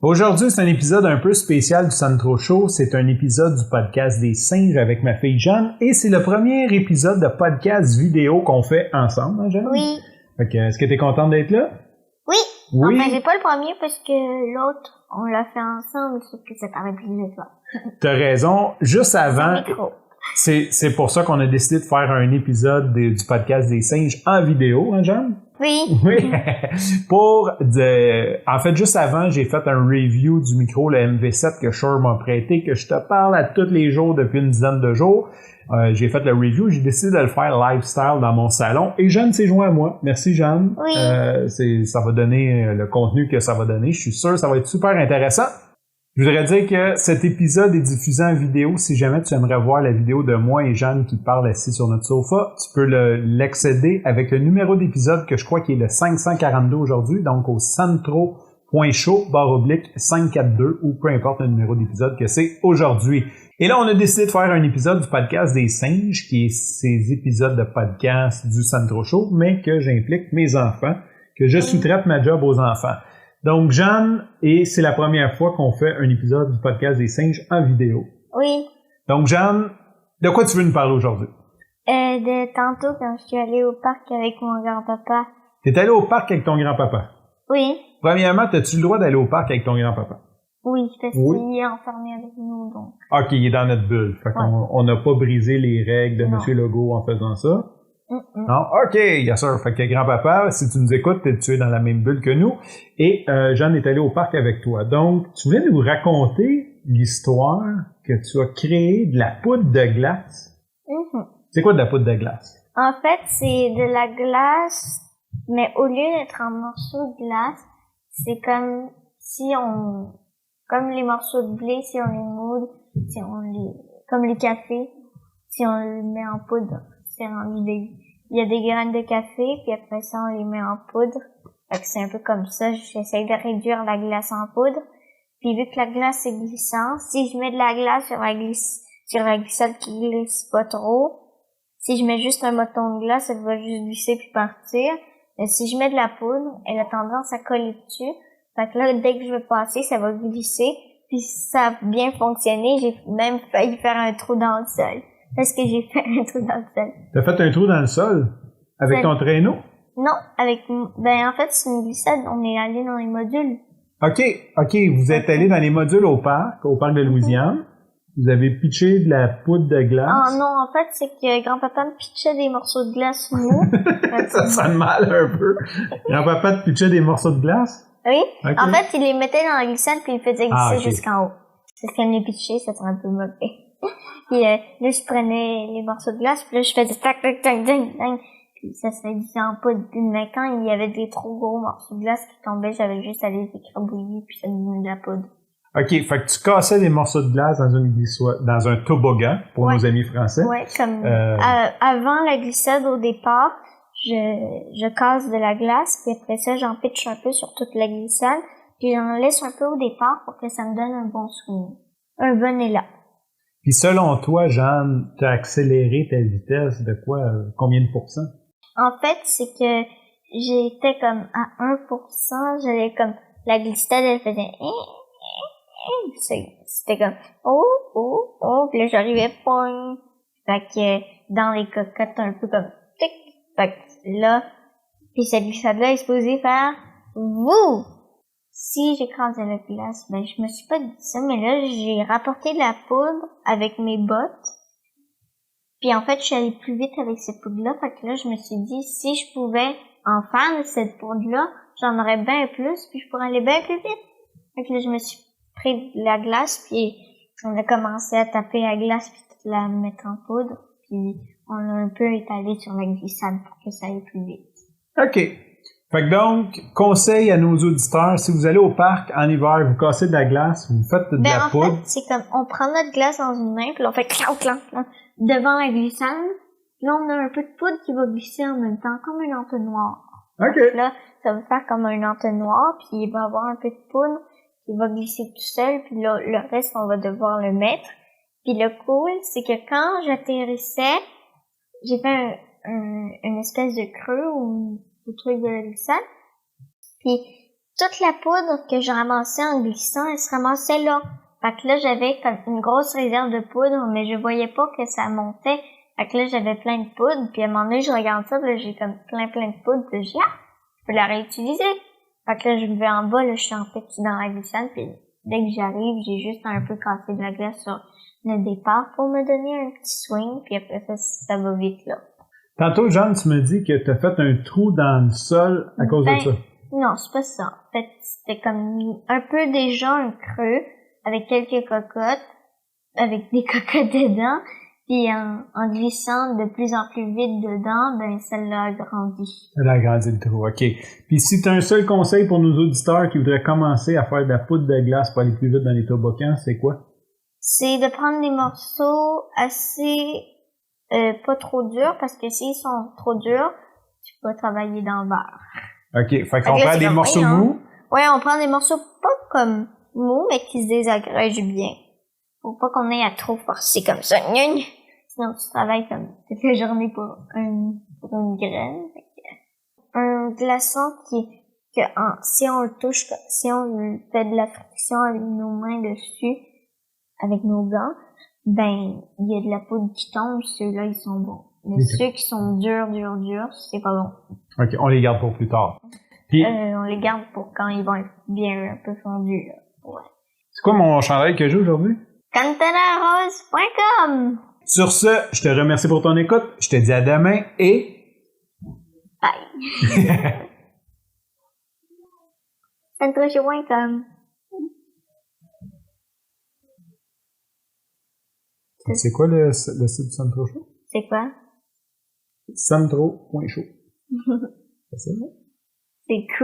Aujourd'hui, c'est un épisode un peu spécial du Sandro Show. C'est un épisode du podcast des singes avec ma fille Jeanne et c'est le premier épisode de podcast vidéo qu'on fait ensemble, hein, Jeanne? Oui. Ok, est-ce que tu es contente d'être là? Oui. Oui. Enfin, j'ai pas le premier parce que l'autre, on l'a fait ensemble, sauf que ça paraît plus de fois. T'as raison. Juste avant, Micro. c'est pour ça qu'on a décidé de faire un épisode du podcast des singes en vidéo, hein, Jeanne? Oui. Oui. En fait, juste avant, j'ai fait un review du micro, le MV7 que Shure m'a prêté, que je te parle à tous les jours depuis une dizaine de jours. J'ai fait le review, j'ai décidé de le faire lifestyle dans mon salon et Jeanne s'est joint à moi. Merci Jeanne. Oui. Ça va donner le contenu que ça va donner. Je suis sûr que ça va être super intéressant. Je voudrais dire que cet épisode est diffusé en vidéo. Si jamais tu aimerais voir la vidéo de moi et Jeanne qui parlent assis sur notre sofa, tu peux l'accéder avec le numéro d'épisode que je crois qui est le 542 aujourd'hui, donc au centro.show/542 ou peu importe le numéro d'épisode que c'est aujourd'hui. Et là, on a décidé de faire un épisode du podcast des singes, qui est ces épisodes de podcast du Sandro Show, mais que j'implique mes enfants, que je sous-traite ma job aux enfants. Donc, Jeanne, et c'est la première fois qu'on fait un épisode du podcast des singes en vidéo. Oui. Donc, Jeanne, de quoi tu veux nous parler aujourd'hui? De tantôt, quand je suis allée au parc avec mon grand-papa. T'es allé au parc avec ton grand-papa? Oui. Premièrement, as-tu le droit d'aller au parc avec ton grand-papa? Oui, parce qu'il est enfermé avec nous, donc. OK, il est dans notre bulle. Fait qu'on n'a pas brisé les règles de M. Legault en faisant ça. Non? OK, yes sir. Fait que grand-papa, si tu nous écoutes, tu es dans la même bulle que nous. Et Jeanne est allée au parc avec toi. Donc, tu voulais nous raconter l'histoire que tu as créée de la poudre de glace. C'est quoi de la poudre de glace? En fait, c'est de la glace, mais au lieu d'être en morceaux de glace, c'est comme si comme les morceaux de blé, si on les moule, comme les cafés, si on les met en poudre, c'est rendu il y a des graines de café, puis après ça, on les met en poudre. Fait que c'est un peu comme ça, j'essaie de réduire la glace en poudre. Puis vu que la glace est glissante, si je mets de la glace sur la glissade qui glisse pas trop, si je mets juste un bâton de glace, elle va juste glisser puis partir. Mais si je mets de la poudre, elle a tendance à coller dessus. Fait que là, dès que je vais passer, ça va glisser. Puis ça a bien fonctionné. J'ai même failli faire un trou dans le sol. Parce que j'ai fait un trou dans le sol. T'as fait un trou dans le sol? Avec ton traîneau? Non, en fait, c'est une glissade. On est allé dans les modules. OK. Vous êtes allé dans les modules au parc de Louisiane. Vous avez pitché de la poudre de glace. Ah non, en fait, c'est que grand-papa me pitchait des morceaux de glace mous. Ça sonne mal un peu. Grand-papa te pitchait des morceaux de glace? Oui. Okay. En fait, il les mettait dans la glissade puis il faisait glisser jusqu'en haut. Parce qu'elle me pitchait, ça serait un peu mauvais. Puis là, je prenais les morceaux de glace, puis là, je faisais tac, tac, tac, tac, tac. Puis ça se réduisait en poudre. Mais quand il y avait des trop gros morceaux de glace qui tombaient, j'avais juste à les écrabouiller, puis ça devenait de la poudre. OK, fait que tu cassais des morceaux de glace dans un toboggan, pour nos amis français. Ouais, comme avant la glissade au départ, je casse de la glace, puis après ça, j'en pitche un peu sur toute la glissade, puis j'en laisse un peu au départ pour que ça me donne un bon souvenir. Un bon élan. Puis selon toi, Jeanne, t'as accéléré ta vitesse de quoi? Combien de pourcents? En fait, c'est que j'étais comme à 1%, j'avais comme, la glissade, elle faisait c'était comme puis là j'arrivais point. Fait que dans les cocottes un peu comme tic. Fait que là, puis cette glissade-là est supposée faire wouh! Si j'écrasais la glace, ben je me suis pas dit ça, mais là j'ai rapporté de la poudre avec mes bottes. Puis en fait, je suis allée plus vite avec cette poudre-là. Fait que là, je me suis dit, si je pouvais en faire de cette poudre-là, j'en aurais bien plus, puis je pourrais aller bien plus vite. Fait que là, je me suis pris de la glace, puis on a commencé à taper la glace, puis la mettre en poudre. Puis on a un peu étalé sur la glissade pour que ça aille plus vite. OK. Fait que donc, conseil à nos auditeurs, si vous allez au parc en hiver, vous cassez de la glace, vous faites de la poudre. En fait, c'est comme, on prend notre glace dans une main, puis on fait clanc, clanc, clanc, devant la glissade. Là, on a un peu de poudre qui va glisser en même temps, comme un entonnoir. OK. Donc là, ça va faire comme un entonnoir, puis il va avoir un peu de poudre qui va glisser tout seul, puis là, le reste, on va devoir le mettre. Puis le cool, c'est que quand j'atterrissais, j'ai fait une espèce de creux ou truc de la glissade. Puis toute la poudre que je ramassais en glissant, elle se ramassait là. Fait que là, j'avais comme une grosse réserve de poudre, mais je voyais pas que ça montait. Fait que là, j'avais plein de poudre, puis à un moment donné, je regarde ça, puis là, j'ai comme plein de poudre, puis je dis, je peux la réutiliser. Fait que là, je me vais en bas, là, je suis en fait dans la glissade, puis dès que j'arrive, j'ai juste un peu cassé de la glace sur le départ pour me donner un petit swing, puis après ça va vite, là. Tantôt, Jeanne, tu me dis que tu as fait un trou dans le sol à cause de ça. Non, c'est pas ça. En fait, c'était comme un peu déjà un creux, avec quelques cocottes, avec des cocottes dedans, puis en glissant de plus en plus vite dedans, ben celle-là a grandi. Elle a agrandi le trou, OK. Puis si tu as un seul conseil pour nos auditeurs qui voudraient commencer à faire de la poudre de glace pour aller plus vite dans les toboggans, c'est quoi? C'est de prendre des morceaux assez pas trop durs, parce que s'ils sont trop durs, tu peux travailler dans le beurre. OK, fait qu'on prend des morceaux mous? Ouais, on prend des morceaux pas comme mous, mais qui se désagrègent bien. Faut pas qu'on ait à trop forcer comme ça. Sinon, tu travailles comme toute la journée pour une graine. Un glaçon si on le touche, si on fait de la friction avec nos mains dessus, avec nos gants, ben, il y a de la poudre qui tombe, ceux-là, ils sont bons. Mais ceux qui sont durs, c'est pas bon. OK, on les garde pour plus tard. Puis, on les garde pour quand ils vont être bien un peu fondus, là. Ouais. C'est quoi mon chandail que j'ai aujourd'hui? Cantanarose.com. Sur ce, je te remercie pour ton écoute. Je te dis à demain et... Bye. Santrocho.com. C'est quoi le site du Sandro Show? C'est quoi? Sandro.show. C'est ça? C'est cool.